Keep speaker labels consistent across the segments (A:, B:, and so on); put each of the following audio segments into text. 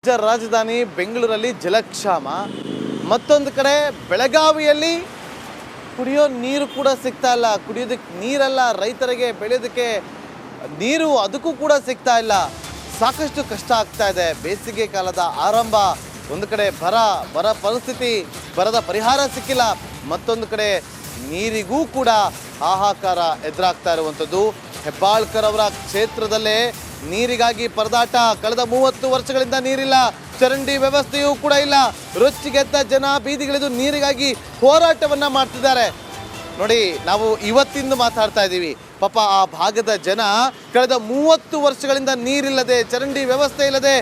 A: ರಾಜಧಾನಿ ಬೆಂಗಳೂರಲ್ಲಿ ಜಲಕ್ಷಾಮ, ಮತ್ತೊಂದು ಕಡೆ ಬೆಳಗಾವಿಯಲ್ಲಿ ಕುಡಿಯೋ ನೀರು ಕೂಡ ಸಿಗ್ತಾ ಇಲ್ಲ. ಕುಡಿಯೋದಕ್ಕೆ ನೀರಲ್ಲ, ರೈತರಿಗೆ ಬೆಳೆಯೋದಕ್ಕೆ ನೀರು ಅದಕ್ಕೂ ಕೂಡ ಸಿಗ್ತಾ ಇಲ್ಲ. ಸಾಕಷ್ಟು ಕಷ್ಟ ಆಗ್ತಾ ಇದೆ. ಬೇಸಿಗೆ ಕಾಲದ ಆರಂಭ, ಒಂದು ಕಡೆ ಬರ ಪರಿಸ್ಥಿತಿ, ಬರದ ಪರಿಹಾರ ಸಿಕ್ಕಿಲ್ಲ. ಮತ್ತೊಂದು ಕಡೆ ನೀರಿಗೂ ಕೂಡ ಹಾಹಾಕಾರ ಎದುರಾಗ್ತಾ ಇರುವಂಥದ್ದು. ಹೆಬ್ಬಾಳ್ಕರ್ ಅವರ ಕ್ಷೇತ್ರದಲ್ಲೇ ನೀರಿಗಾಗಿ ಪರದಾಟ. ಕಳೆದ 30 ವರ್ಷಗಳಿಂದ ನೀರಿಲ್ಲ, ಚರಂಡಿ ವ್ಯವಸ್ಥೆಯೂ ಕೂಡ ಇಲ್ಲ. ರೊಚ್ಚಿಗೆದ್ದ ಜನ ಬೀದಿಗಿಳಿದು ನೀರಿಗಾಗಿ ಹೋರಾಟವನ್ನ ಮಾಡ್ತಿದ್ದಾರೆ. ನೋಡಿ, ನಾವು ಇವತ್ತಿಂದ ಮಾತಾಡ್ತಾ ಇದ್ದೀವಿ. ಪಾಪ ಆ ಭಾಗದ ಜನ ಕಳೆದ 30 ವರ್ಷಗಳಿಂದ ನೀರಿಲ್ಲದೆ, ಚರಂಡಿ ವ್ಯವಸ್ಥೆ ಇಲ್ಲದೆ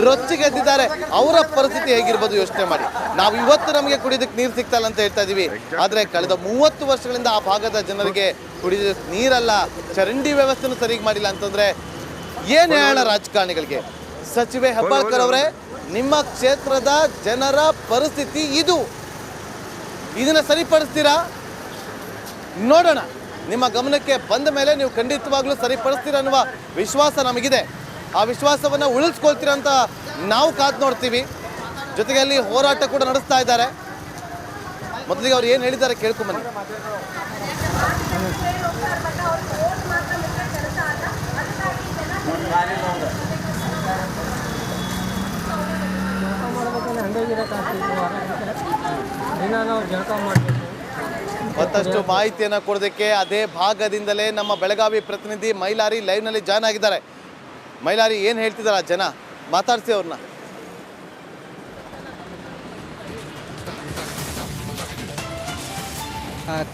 A: ರೊಚ್ಚಿಗೆದ್ದಿದ್ದಾರೆ. ಅವರ ಪರಿಸ್ಥಿತಿ ಹೇಗಿರ್ಬೋದು ಯೋಚನೆ ಮಾಡಿ. ನಾವು ಇವತ್ತು ನಮಗೆ ಕುಡಿಯೋದಕ್ಕೆ ನೀರು ಸಿಗ್ತಾ ಇಲ್ಲ ಅಂತ ಹೇಳ್ತಾ ಇದ್ದೀವಿ, ಆದರೆ ಕಳೆದ 30 ವರ್ಷಗಳಿಂದ ಆ ಭಾಗದ ಜನರಿಗೆ ಕುಡಿಯೋದಕ್ಕೆ ನೀರಲ್ಲ, ಚರಂಡಿ ವ್ಯವಸ್ಥೆನೂ ಸರಿಯಾಗಿ ಮಾಡಿಲ್ಲ ಅಂತಂದ್ರೆ ಏನು ಹೇಳೋಣ ರಾಜಕಾರಣಿಗಳಿಗೆ? ಸಚಿವೆ ಹೆಬ್ಬಾಳ್ಕರ್ ಅವರೇ, ನಿಮ್ಮ ಕ್ಷೇತ್ರದ ಜನರ ಪರಿಸ್ಥಿತಿ ಇದನ್ನ ಸರಿಪಡಿಸ್ತೀರಾ? ನೋಡೋಣ. ನಿಮ್ಮ ಗಮನಕ್ಕೆ ಬಂದ ಮೇಲೆ ನೀವು ಖಂಡಿತವಾಗ್ಲೂ ಸರಿಪಡಿಸ್ತೀರಾ ಅನ್ನುವ ವಿಶ್ವಾಸ ನಮಗಿದೆ. ಆ ವಿಶ್ವಾಸವನ್ನು ಉಳಿಸ್ಕೊಳ್ತೀರಾ ಅಂತ ನಾವು ಕಾದು ನೋಡ್ತೀವಿ. ಜೊತೆಗೆ ಅಲ್ಲಿ ಹೋರಾಟ ಕೂಡ ನಡೆಸ್ತಾ ಇದ್ದಾರೆ. ಮೊದಲಿಗೆ ಅವ್ರು ಏನು ಹೇಳಿದ್ದಾರೆ ಕೇಳ್ಕೊಂಬನ್ನಿ. ಮತ್ತಷ್ಟು ಮಾಹಿತಿಯನ್ನು ಕೊಡೋದಕ್ಕೆ ಅದೇ ಭಾಗದಿಂದಲೇ ನಮ್ಮ ಬೆಳಗಾವಿ ಪ್ರತಿನಿಧಿ ಮೈಲಾರಿ ಲೈವ್ನಲ್ಲಿ ಜಾಯ್ನ್ ಆಗಿದ್ದಾರೆ. ಮೈಲಾರಿ, ಏನು ಹೇಳ್ತಿದ್ದಾರೆ ಜನ? ಮಾತಾಡ್ಸಿ ಅವ್ರನ್ನ.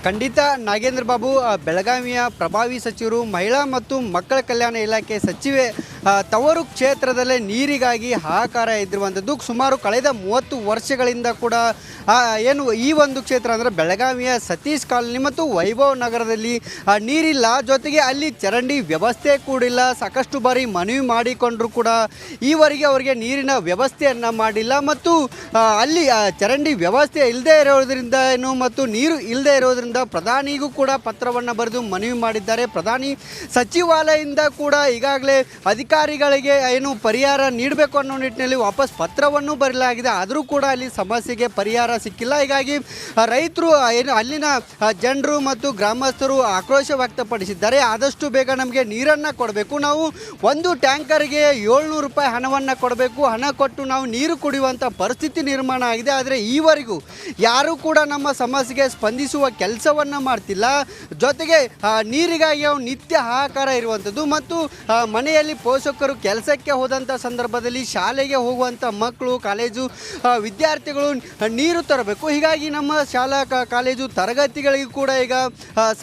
B: ಖಂಡಿತ ನಾಗೇಂದ್ರ ಬಾಬು, ಬೆಳಗಾವಿಯ ಪ್ರಭಾವಿ ಸಚಿವರು, ಮಹಿಳಾ ಮತ್ತು ಮಕ್ಕಳ ಕಲ್ಯಾಣ ಇಲಾಖೆ ಸಚಿವೆ ತವರು ಕ್ಷೇತ್ರದಲ್ಲೇ ನೀರಿಗಾಗಿ ಹಾಹಾಕಾರ ಇದ್ದಿರುವಂಥದ್ದು. ಸುಮಾರು ಕಳೆದ 30 ವರ್ಷಗಳಿಂದ ಕೂಡ ಏನು ಈ ಒಂದು ಕ್ಷೇತ್ರ ಅಂದರೆ ಬೆಳಗಾವಿಯ ಸತೀಶ್ ಕಾಲನಿ ಮತ್ತು ವೈಭವ್ ನಗರದಲ್ಲಿ ನೀರಿಲ್ಲ. ಜೊತೆಗೆ ಅಲ್ಲಿ ಚರಂಡಿ ವ್ಯವಸ್ಥೆ ಕೂಡಿಲ್ಲ. ಸಾಕಷ್ಟು ಬಾರಿ ಮನವಿ ಮಾಡಿಕೊಂಡ್ರೂ ಕೂಡ ಈವರೆಗೆ ಅವರಿಗೆ ನೀರಿನ ವ್ಯವಸ್ಥೆಯನ್ನು ಮಾಡಿಲ್ಲ. ಮತ್ತು ಅಲ್ಲಿ ಚರಂಡಿ ವ್ಯವಸ್ಥೆ ಇಲ್ಲದೆ ಇರೋದರಿಂದ ಮತ್ತು ನೀರು ಇಲ್ಲದೆ ಇರೋದರಿಂದ ಪ್ರಧಾನಿಗೂ ಕೂಡ ಪತ್ರವನ್ನು ಬರೆದು ಮನವಿ ಮಾಡಿದ್ದಾರೆ. ಪ್ರಧಾನಿ ಸಚಿವಾಲಯದಿಂದ ಕೂಡ ಈಗಾಗಲೇ ಅಧಿಕಾರಿಗಳಿಗೆ ಏನು ಪರಿಹಾರ ನೀಡಬೇಕು ಅನ್ನೋ ನಿಟ್ಟಿನಲ್ಲಿ ವಾಪಸ್ ಪತ್ರವನ್ನು ಬರೆಯಲಾಗಿದೆ. ಆದರೂ ಕೂಡ ಅಲ್ಲಿ ಸಮಸ್ಯೆಗೆ ಪರಿಹಾರ ಸಿಕ್ಕಿಲ್ಲ. ಹೀಗಾಗಿ ರೈತರು ಏನು ಅಲ್ಲಿನ ಜನರು ಮತ್ತು ಗ್ರಾಮಸ್ಥರು ಆಕ್ರೋಶ ವ್ಯಕ್ತಪಡಿಸಿದ್ದಾರೆ. ಆದಷ್ಟು ಬೇಗ ನಮಗೆ ನೀರನ್ನು ಕೊಡಬೇಕು, ನಾವು ಒಂದು ಟ್ಯಾಂಕರ್ಗೆ 700 ರೂಪಾಯಿ ಹಣವನ್ನು ಕೊಡಬೇಕು, ಹಣ ಕೊಟ್ಟು ನಾವು ನೀರು ಕುಡಿಯುವಂಥ ಪರಿಸ್ಥಿತಿ ನಿರ್ಮಾಣ ಆಗಿದೆ. ಆದರೆ ಈವರೆಗೂ ಯಾರೂ ಕೂಡ ನಮ್ಮ ಸಮಸ್ಯೆಗೆ ಸ್ಪಂದಿಸುವ ಕೆಲಸವನ್ನು ಮಾಡ್ತಿಲ್ಲ. ಜೊತೆಗೆ ನೀರಿಗಾಗಿ ಅವು ನಿತ್ಯ ಹಾಹಾಕಾರ ಇರುವಂಥದ್ದು. ಮತ್ತು ಮನೆಯಲ್ಲಿ ಪೋಷಕರು ಕೆಲಸಕ್ಕೆ ಹೋದಂಥ ಸಂದರ್ಭದಲ್ಲಿ ಶಾಲೆಗೆ ಹೋಗುವಂಥ ಮಕ್ಕಳು, ಕಾಲೇಜು ವಿದ್ಯಾರ್ಥಿಗಳು ನೀರು ತರಬೇಕು. ಹೀಗಾಗಿ ನಮ್ಮ ಶಾಲಾ ಕಾಲೇಜು ತರಗತಿಗಳಿಗೂ ಕೂಡ ಈಗ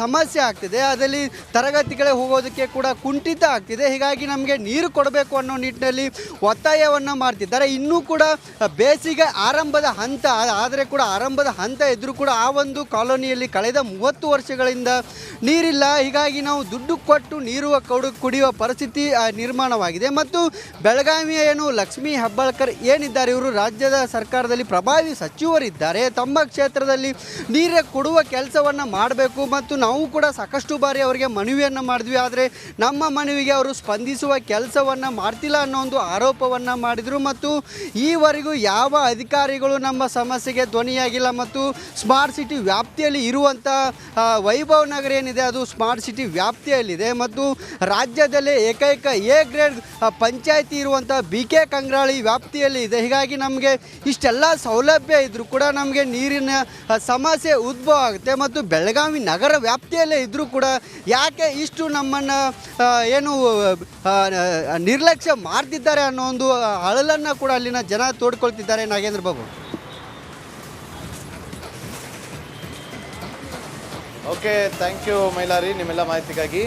B: ಸಮಸ್ಯೆ ಆಗ್ತಿದೆ. ಅದರಲ್ಲಿ ತರಗತಿಗಳೇ ಹೋಗೋದಕ್ಕೆ ಕೂಡ ಕುಂಠಿತ ಆಗ್ತಿದೆ. ಹೀಗಾಗಿ ನಮಗೆ ನೀರು ಕೊಡಬೇಕು ಅನ್ನೋ ನಿಟ್ಟಿನಲ್ಲಿ ಒತ್ತಾಯವನ್ನು ಮಾಡ್ತಿದ್ದಾರೆ. ಇನ್ನೂ ಕೂಡ ಬೇಸಿಗೆ ಆರಂಭದ ಹಂತ, ಆದರೆ ಕೂಡ ಆರಂಭದ ಹಂತ ಇದ್ದರೂ ಕೂಡ ಆ ಒಂದು ಕಾಲೋನಿಯಲ್ಲಿ ಕಳೆದ 30 ವರ್ಷಗಳಿಂದ ನೀರಿಲ್ಲ. ಹೀಗಾಗಿ ನಾವು ದುಡ್ಡು ಕೊಟ್ಟು ನೀರು ಕುಡಿಯುವ ಪರಿಸ್ಥಿತಿ ನಿರ್ಮಾಣವಾಗಿದೆ. ಮತ್ತು ಬೆಳಗಾವಿಯ ಏನು ಲಕ್ಷ್ಮೀ ಹೆಬ್ಬಾಳ್ಕರ್ ಏನಿದ್ದಾರೆ, ಇವರು ರಾಜ್ಯದ ಸರ್ಕಾರದಲ್ಲಿ ಪ್ರಭಾವಿ ಸಚಿವರಿದ್ದಾರೆ. ತಮ್ಮ ಕ್ಷೇತ್ರದಲ್ಲಿ ನೀರು ಕೊಡುವ ಕೆಲಸವನ್ನು ಮಾಡಬೇಕು. ಮತ್ತು ನಾವು ಕೂಡ ಸಾಕಷ್ಟು ಬಾರಿ ಅವರಿಗೆ ಮನವಿಯನ್ನು ಮಾಡಿದ್ವಿ, ಆದರೆ ನಮ್ಮ ಮನವಿಗೆ ಅವರು ಸ್ಪಂದಿಸುವ ಕೆಲಸವನ್ನು ಮಾಡ್ತಿಲ್ಲ ಅನ್ನೋ ಒಂದು ಆರೋಪವನ್ನು ಮಾಡಿದರು. ಮತ್ತು ಈವರೆಗೂ ಯಾವ ಅಧಿಕಾರಿಗಳು ನಮ್ಮ ಸಮಸ್ಯೆಗೆ ಧ್ವನಿಯಾಗಿಲ್ಲ. ಮತ್ತು ಸ್ಮಾರ್ಟ್ ಸಿಟಿ ವ್ಯಾಪ್ತಿಯಲ್ಲಿ ಇರುವಂಥ ವೈಭವ್ ನಗರ ಏನಿದೆ ಅದು ಸ್ಮಾರ್ಟ್ ಸಿಟಿ ವ್ಯಾಪ್ತಿಯಲ್ಲಿದೆ. ಮತ್ತು ರಾಜ್ಯದಲ್ಲೇ ಏಕೈಕ ಎ ಗ್ರೇಡ್ ಪಂಚಾಯಿತಿ ಇರುವಂಥ BK ಕಂಗ್ರಾಳಿ ವ್ಯಾಪ್ತಿಯಲ್ಲಿ ಇದೆ. ಹೀಗಾಗಿ ನಮಗೆ ಇಷ್ಟೆಲ್ಲ ಸೌಲಭ್ಯ ಇದ್ದರೂ ಕೂಡ ನಮಗೆ ನೀರಿನ ಸಮಸ್ಯೆ ಉದ್ಭವ ಆಗುತ್ತೆ. ಮತ್ತು ಬೆಳಗಾವಿ ನಗರ ವ್ಯಾಪ್ತಿಯಲ್ಲೇ ಇದ್ದರೂ ಕೂಡ ಯಾಕೆ ಇಷ್ಟು ನಮ್ಮನ್ನು ಏನು ನಿರ್ಲಕ್ಷ್ಯ ಮಾಡ್ತಿದ್ದಾರೆ ಅನ್ನೋ ಒಂದು ಅಳಲನ್ನು ಕೂಡ ಅಲ್ಲಿನ ಜನ ತೋಡ್ಕೊಳ್ತಿದ್ದಾರೆ. Nagendra Babu.
A: Okay, thank you Mailari ನಿಮ್ಮೆಲ್ಲ ಮಾಹಿತಿಗಾಗಿ.